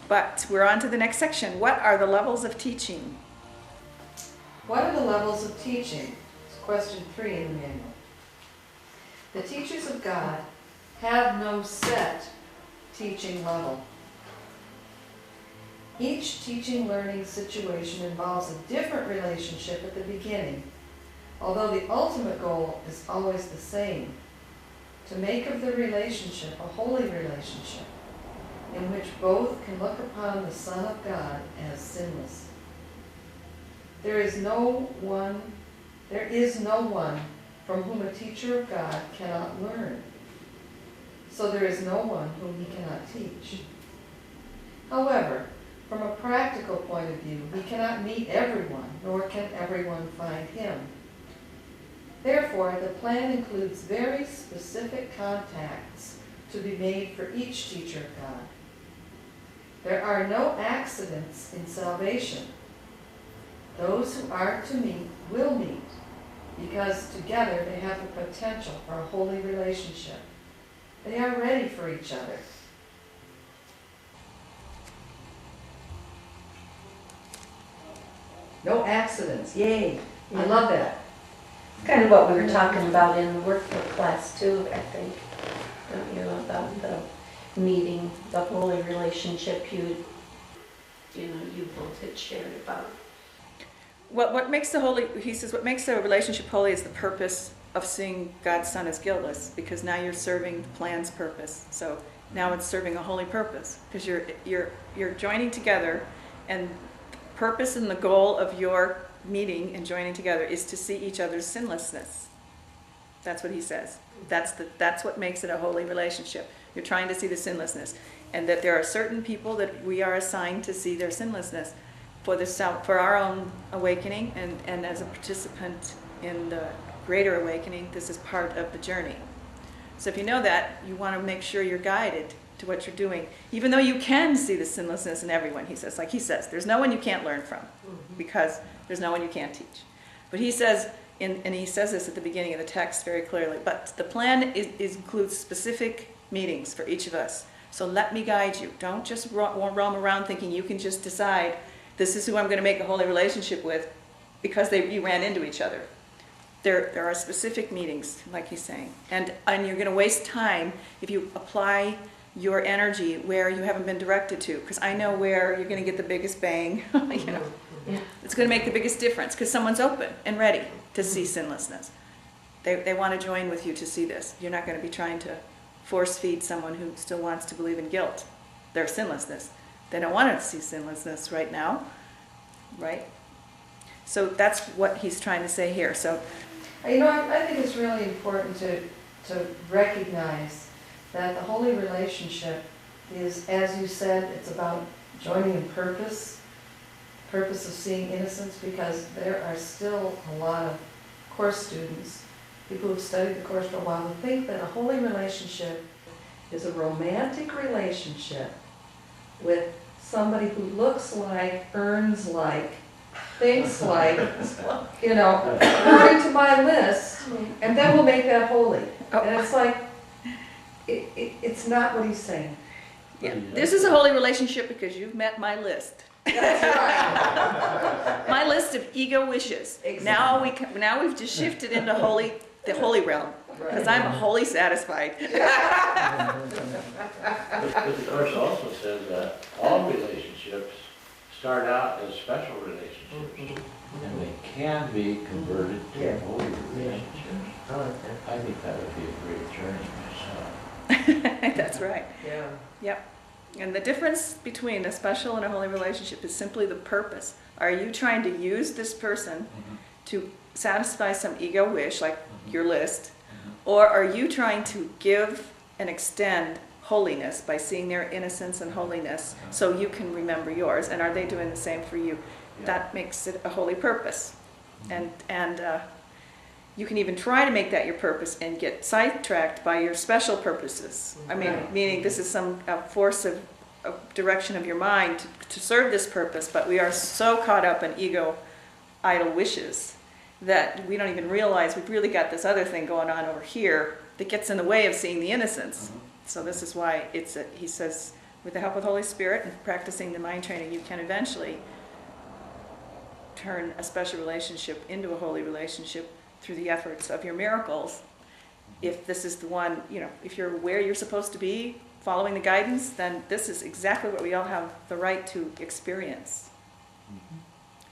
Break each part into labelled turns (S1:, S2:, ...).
S1: But we're on to the next section. What are the levels of teaching?
S2: What are the levels of teaching? It's question 3 in the manual. The teachers of God have no set teaching level. Each teaching-learning situation involves a different relationship at the beginning, although the ultimate goal is always the same, to make of the relationship a holy relationship, in which both can look upon the Son of God as sinless. There is no one from whom a teacher of God cannot learn. So there is no one whom he cannot teach. However, from a practical point of view, he cannot meet everyone, nor can everyone find him. Therefore, the plan includes very specific contacts to be made for each teacher of God. There are no accidents in salvation. Those who are to meet will meet, because together they have the potential for a holy relationship. They are ready for each other. No accidents. Yay. I love that.
S3: Kind of what we were talking about in the workbook class too, I think. Don't you, about the meeting, the holy relationship you both had shared about.
S1: What makes the holy, he says, what makes the relationship holy is the purpose of seeing God's Son as guiltless, because now you're serving the plan's purpose. So now it's serving a holy purpose, because you're joining together, and the purpose and the goal of your meeting and joining together is to see each other's sinlessness. That's what he says. That's what makes it a holy relationship. You're trying to see the sinlessness, and that there are certain people that we are assigned to see their sinlessness for our own awakening, and as a participant in the greater awakening, this is part of the journey. So if you know that, you want to make sure you're guided to what you're doing, even though you can see the sinlessness in everyone. He says, there's no one you can't learn from, because there's no one you can't teach. But he says, and he says this at the beginning of the text very clearly, but the plan includes specific meetings for each of us. So let me guide you. Don't just roam around thinking you can just decide, this is who I'm going to make a holy relationship with, because you ran into each other. There are specific meetings, like he's saying. And you're going to waste time if you apply your energy where you haven't been directed to, because I know where you're going to get the biggest bang.
S3: Yeah.
S1: It's going to make the biggest difference, because someone's open and ready to see sinlessness. They want to join with you to see this. You're not going to be trying to force feed someone who still wants to believe in guilt, their sinlessness. They don't want to see sinlessness right now, right? So that's what he's trying to say here. So,
S2: I think it's really important to recognize that the holy relationship is, as you said, it's about joining in purpose of seeing innocence, because there are still a lot of course students, people who've studied the course for a while, who think that a holy relationship is a romantic relationship with somebody who looks like, earns like, thinks like, according to my list, and then we'll make that holy. And it's like, it's not what he's saying.
S1: yeah, this is a holy relationship because you've met my list.
S2: That's right.
S1: My list of ego wishes.
S2: Exactly.
S1: Now we've just shifted into the holy realm, because I'm wholly satisfied.
S4: But the Course also says that all relationships start out as special relationships, and they can be converted to holy relationships. I think that would be a great journey myself.
S1: That's right.
S2: Yeah.
S1: Yep. And the difference between a special and a holy relationship is simply the purpose. Are you trying to use this person to satisfy some ego wish, like your list, or are you trying to give and extend holiness by seeing their innocence and holiness so you can remember yours? And are they doing the same for you? That makes it a holy purpose. And you can even try to make that your purpose and get sidetracked by your special purposes. I mean, meaning this is some force of direction of your mind to serve this purpose, but we are so caught up in ego idle wishes that we don't even realize we've really got this other thing going on over here that gets in the way of seeing the innocence. So this is why he says with the help of the Holy Spirit and practicing the mind training, you can eventually turn a special relationship into a holy relationship through the efforts of your miracles. If this is the one, if you're where you're supposed to be, following the guidance, then this is exactly what we all have the right to experience.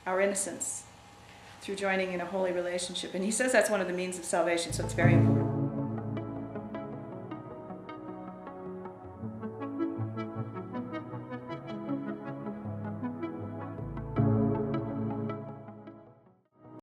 S1: Our innocence through joining in a holy relationship. And he says that's one of the means of salvation, so it's very important.